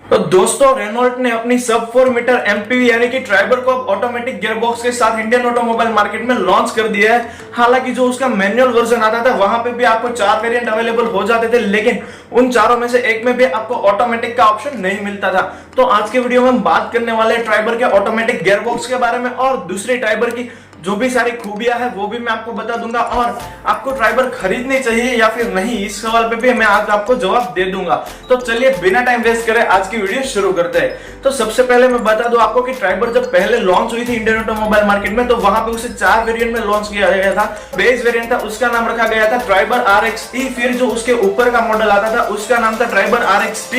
तो दोस्तों रेनॉल्ट ने अपनी सब 4 मीटर एमपीवी यानी कि ट्राइबर को ऑटोमेटिक गियरबॉक्स के साथ इंडियन ऑटोमोबाइल मार्केट में लॉन्च कर दिया है। हालांकि जो उसका मैनुअल वर्जन आता था वहां पे भी आपको 4 वेरिएंट अवेलेबल हो जाते थे, लेकिन उन चारों में से एक में भी आपको ऑटोमेटिक का ऑप्शन नहीं मिलता था। तो आज के वीडियो में हम बात करने वाले हैं ट्राइबर के ऑटोमेटिक गियरबॉक्स के बारे में और दूसरी ट्राइबर की जो भी सारी खूबियां है वो भी मैं आपको बता दूंगा, और आपको ट्राइबर खरीदनी चाहिए या फिर नहीं इस सवाल पे भी मैं आज आपको जवाब दे दूंगा। तो चलिए बिना टाइम वेस्ट करे आज की वीडियो शुरू करते हैं। तो सबसे पहले मैं बता दूं आपको कि ट्राइबर जब पहले लॉन्च हुई थी इंडियन ऑटोमोबाइल मार्केट में, तो वहां पे उसे 4 वेरिएंट में लॉन्च किया गया था। बेस वेरिएंट था उसका नाम रखा गया था ट्राइबर RXE, फिर जो उसके ऊपर का मॉडल आता था उसका नाम था ट्राइबर RXT,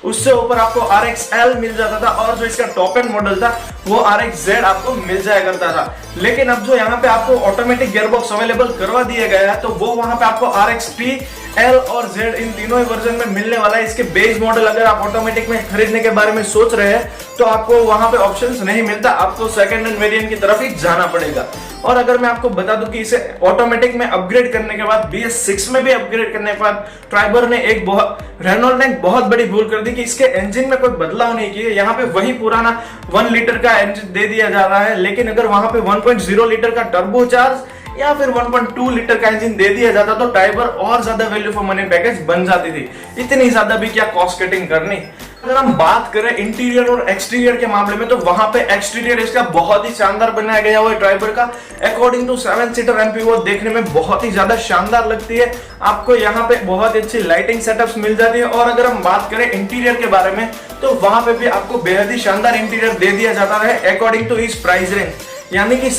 उससे ऊपर आपको RXL मिल जाता था, और जो इसका टॉप एंड मॉडल था वो RXZ आपको मिल जाया करता था। लेकिन अब जो यहाँ पे आपको ऑटोमेटिक गियरबॉक्स अवेलेबल करवा दिया गया है, तो वो वहां पे आपको RXT, L और Z इन तीनों ही वर्जन में मिलने वाला है। इसके बेस मॉडल अगर आप ऑटोमेटिक में खरीदने के बारे में सोच रहे हैं तो आपको वहां पे ऑप्शंस नहीं मिलता, आपको सेकंड हैंड वेरिएंट की तरफ ही जाना पड़ेगा। और अगर मैं आपको बता दूं कि इसे ऑटोमेटिक में अपग्रेड करने के बाद BS6 में भी अपग्रेड करने के बाद ट्राइबर ने रेनॉल्ट ने एक बहुत बड़ी भूल कर दी कि इसके इंजन में कोई बदलाव नहीं किया। यहाँ पे वही पुराना 1 लीटर का इंजन दे दिया जा रहा है, लेकिन अगर वहां पे 1.0 लीटर का टर्बोचार्ज या फिर 1.2 लीटर का इंजन दे दिया जाता तो ट्राइबर और ज्यादा वैल्यू फॉर मनी पैकेज बन जाती थी। इतनी ज्यादा भी क्या कॉस्ट कटिंग करनी। अगर हम बात करें इंटीरियर और एक्सटीरियर के मामले में, तो वहां पे एक्सटीरियर इसका बहुत ही शानदार बनाया गया हुआ है ट्राइबर का। अकॉर्डिंग टू 7 सीटर एमपीवी वो देखने में बहुत ही ज्यादा शानदार लगती है। आपको यहाँ पे बहुत अच्छी लाइटिंग सेटअप्स मिल जाती है। और अगर हम बात करें इंटीरियर के बारे में, तो वहां पे भी आपको बेहद ही शानदार इंटीरियर दे दिया जाता है अकॉर्डिंग टू इस प्राइस रेंज, यानी कि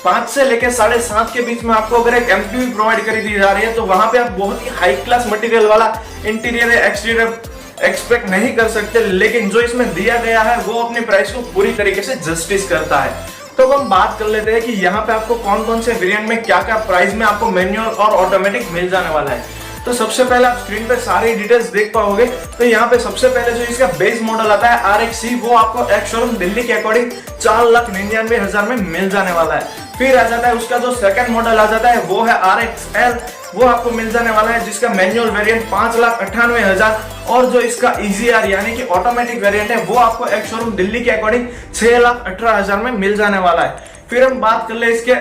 5 से लेकर 7.5 के बीच में आपको अगर एक एमपीवी प्रोवाइड करी दी जा रही है, तो वहां पे आप बहुत ही हाई क्लास मटेरियल वाला इंटीरियर या एक्सटीरियर एक्सपेक्ट नहीं कर सकते। लेकिन जो इसमें दिया गया है वो अपने प्राइस को पूरी तरीके से जस्टिस करता है। तो हम बात कर लेते हैं कि यहाँ पे आपको कौन कौन से वेरिएंट में क्या क्या प्राइस में आपको मैनुअल और ऑटोमेटिक मिल जाने वाला है। तो सबसे पहले आप स्क्रीन पे सारी डिटेल्स देख पाओगे। तो यहाँ पे सबसे पहले जो इसका बेस मॉडल आता है RXE, वो आपको एक्स शोरूम दिल्ली के अकॉर्डिंग 4,99,000 में मिल जाने वाला है। फिर आ जाता है उसका जो सेकंड मॉडल आ जाता है वो है RXL, वो आपको मिल जाने वाला है जिसका मैनुअल वेरिएंट 5,98,000, और जो इसका EGR यानी कि ऑटोमेटिक वेरिएंट है वो आपको एक्स शोरूम दिल्ली के अकॉर्डिंग 6,18,000 में मिल जाने वाला है। फिर हम बात कर ले इसके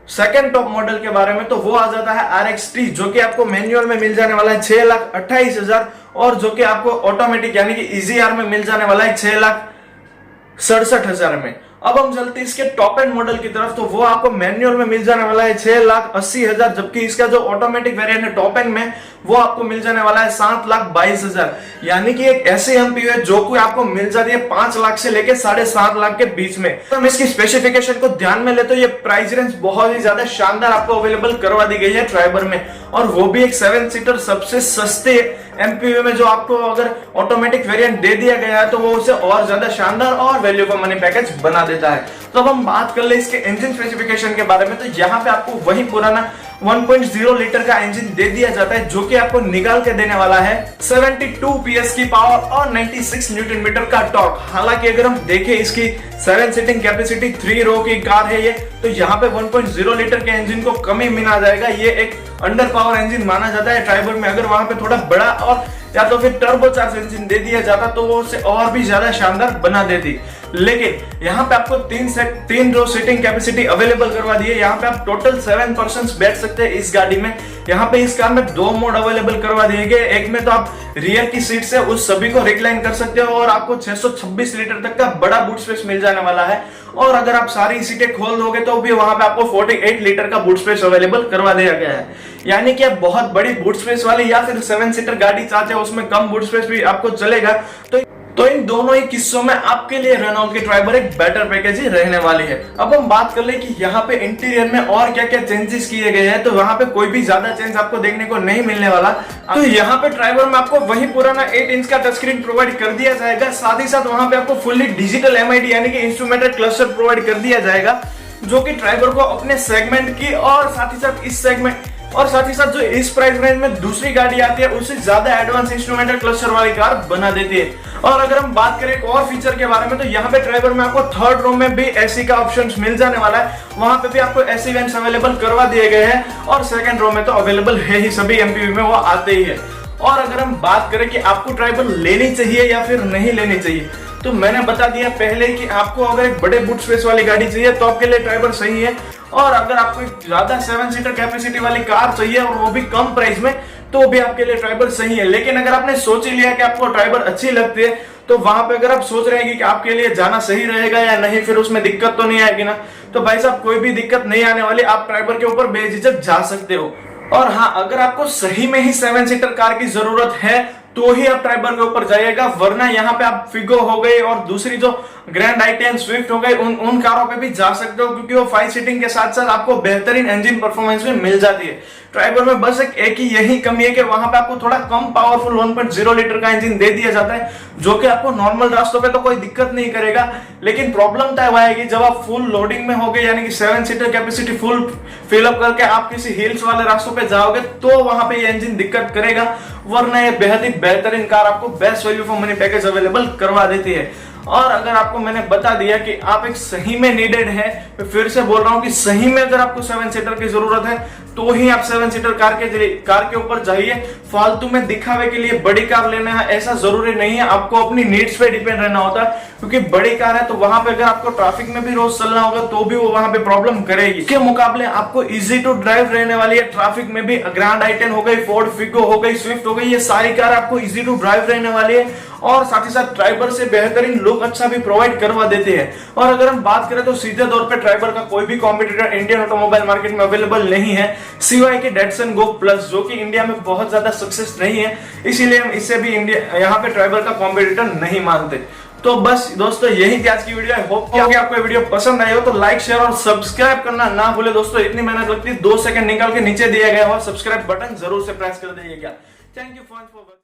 सेकंड टॉप मॉडल के बारे में, तो वो आ जाता है RXT, जो कि आपको मैनुअल में मिल जाने वाला है 6,28,000, और जो कि आपको ऑटोमेटिक यानी कि EGR में मिल जाने वाला है 6,67,000 में। अब हम चलते हैं इसके टॉप एंड मॉडल की तरफ, तो वो आपको मैनुअल में मिल जाने वाला है 6,80,000, जबकि इसका जो ऑटोमेटिक वेरिएंट है टॉप एंड में वो आपको मिल जाने वाला है 7,22,000, यानी कि एक ऐसे एमपीवी है जो कि आपको मिल जाती है 5 लाख से लेके 7.5 लाख के बीच में। तो हम इसकी स्पेसिफिकेशन को ध्यान में ले तो ये प्राइस रेंज बहुत ही ज्यादा शानदार आपको अवेलेबल करवा दी गई है ट्राइबर में, और वो भी एक 7 सीटर सबसे सस्ते एमपीवी में जो आपको अगर ऑटोमेटिक वेरिएंट दे दिया गया है तो वो उसे और ज्यादा शानदार और वैल्यू फॉर मनी पैकेज बना देता है। तो अब हम बात कर ले इसके इंजन स्पेसिफिकेशन के बारे में, तो यहाँ पे आपको वही पुराना 1.0 लीटर का इंजन दे दिया जाता है जो कि आपको निकाल के देने वाला है 72 PS की पावर और 96 न्यूटन मीटर का टॉर्क। हालांकि अगर हम देखें इसकी 7 सीटिंग कैपेसिटी 3 रो की कार है ये, तो यहाँ पे 1.0 लीटर के इंजन को कमी माना जाएगा। ये एक अंडर पावर इंजन माना जाता है ट्राइबर में। अगर वहां पे थोड़ा बड़ा और या तो फिर टर्बोचार्ज इंजन दे दिया जाता तो वो उसे और भी ज्यादा शानदार बना देती। लेकिन यहाँ पे आपको 3 रो सीटिंग कैपेसिटी अवेलेबल करवा दी है। यहाँ पे आप टोटल 7 पर्सन बैठ सकते हैं इस गाड़ी में। यहाँ पे इस कार में 2 मोड अवेलेबल करवा दिए गए। एक में तो आप रियर की सीट से उस सभी को रिक्लाइन कर सकते हो और आपको 626 लीटर तक का बड़ा बूट स्पेस मिल जाने वाला है। और अगर आप सारी सीटें खोल दोगे तो भी वहां पे आपको 48 लीटर का बूट स्पेस अवेलेबल करवा दिया गया है। यानी कि आप बहुत बड़ी बूट स्पेस वाली या फिर 7 सीटर गाड़ी चाहते हो उसमें कम बूट स्पेस भी आपको चलेगा। तो इन दोनों ही किस्सों में आपके लिए रेनॉल्ट की ट्राइबर एक बेटर पैकेज ही रहने वाली है। अब हम बात कर ले कि यहाँ पे इंटीरियर में और क्या क्या चेंजेस किए गए हैं, तो वहां पे कोई भी ज्यादा चेंज आपको देखने को नहीं मिलने वाला। तो यहाँ पे ट्राइबर में आपको वही पुराना 8 इंच का टच स्क्रीन प्रोवाइड कर दिया जाएगा। साथ ही साथ वहां पे आपको फुल्ली डिजिटल MID यानी कि इंस्ट्रूमेंटेड क्लस्टर प्रोवाइड कर दिया जाएगा, जो कि ट्राइबर को अपने सेगमेंट की और साथ ही साथ जो इस प्राइस रेंज में दूसरी गाड़ी आती है उससे ज्यादा एडवांस इंस्ट्रूमेंटेड क्लस्टर वाली कार बना देती है। और अगर हम बात करें एक और फीचर के बारे में, तो यहाँ पे ट्राइबर में आपको थर्ड रो में भी एसी का ऑप्शन मिल जाने वाला है। वहां पे भी आपको एसी वेंट्स अवेलेबल करवा दिए गए हैं, और सेकंड रो में तो अवेलेबल है ही, सभी एमपीवी में वो आते ही है। और अगर हम बात करें कि आपको ट्राइबर लेनी चाहिए या फिर नहीं लेनी चाहिए, तो मैंने बता दिया पहले कि आपको अगर एक बड़े बूट स्पेस वाली गाड़ी चाहिए तो आपके लिए ट्राइबर सही है, और अगर आपको एक ज्यादा 7 सीटर कैपेसिटी वाली कार चाहिए और वो भी कम प्राइस में, तो भी आपके लिए ट्राइबर सही है। लेकिन अगर आपने सोच ही लिया कि आपको ट्राइबर अच्छी लगती है, तो वहां पे अगर आप सोच रहे हैं कि आपके लिए जाना सही रहेगा या नहीं, फिर उसमें दिक्कत तो नहीं आएगी ना, तो भाई साहब कोई भी दिक्कत नहीं आने वाली, आप ट्राइबर के ऊपर बेझिझक जा सकते हो। और हाँ, अगर आपको सही में ही 7 सीटर कार की जरूरत है तो ही आप ट्राइबर के ऊपर जाइएगा, वरना यहाँ पे आप फिगो हो गई और दूसरी जो ग्रैंड आई10 स्विफ्ट हो गई, उन कारों पे भी जा सकते हो, क्योंकि वो 5 सीटिंग के साथ साथ आपको बेहतरीन इंजन परफॉर्मेंस भी मिल जाती है। ट्राइबर में बस एक ही यही कमी है कि वहां पे आपको थोड़ा कम पावरफुल 1.0 लीटर का इंजन दे दिया जाता है, जो कि आपको नॉर्मल रास्तों पे तो कोई दिक्कत नहीं करेगा। लेकिन प्रॉब्लम तब आएगी जब आप फुल लोडिंग में होगे, यानी कि 7 सीटर कैपेसिटी फुल फिलअप करके आप किसी हिल्स वाले रास्तों पे जाओगे, तो वहां पे ये इंजन दिक्कत करेगा। वरना ये बेहद ही बेहतरीन कार आपको best value for money package available करवा देती है। और अगर आपको मैंने बता दिया कि आप एक सही में नीडेड है, तो फिर से बोल रहा हूं कि सही में अगर आपको 7 सीटर की जरूरत है तो ही आप 7 सीटर कार के ऊपर जाइए। फालतू में दिखावे के लिए बड़ी कार लेना है ऐसा जरूरी नहीं है, आपको अपनी नीड्स पे डिपेंड रहना होता है, क्योंकि बड़ी कार है तो वहां पे अगर आपको ट्रैफिक में भी रोज चलना होगा तो भी वो वहां पे प्रॉब्लम करेगी। के मुकाबले आपको इजी टू ड्राइव रहने वाली है, ट्रैफिक में भी ग्रैंड आई10 हो गई, फोर्ड फिगो हो गई, स्विफ्ट हो गई, ये सारी कार आपको इजी टू ड्राइव रहने वाली है, और साथ ही साथ ट्राइबर से बेहतरीन लुक अच्छा भी प्रोवाइड करवा देते हैं। और अगर हम बात करें तो सीधे तौर पे ट्राइबर का कोई भी कॉम्पिटिटर इंडियन ऑटोमोबाइल मार्केट में अवेलेबल नहीं है, सिवाय के डेटसन गो प्लस, जो कि इंडिया में बहुत ज्यादा सक्सेस नहीं है, इसीलिए हम इससे भी इंडिया यहाँ पे ट्राइबर का कॉम्पिटिटर नहीं मानते। तो बस दोस्तों, यही थी आज की वीडियो। आई होप कि आपको वीडियो पसंद आई हो, तो लाइक शेयर और सब्सक्राइब करना ना भूले दोस्तों। इतनी मेहनत लगती है, 2 सेकंड निकाल के नीचे दिया गया और सब्सक्राइब बटन जरूर से प्रेस कर दीजिएगा। Thank you for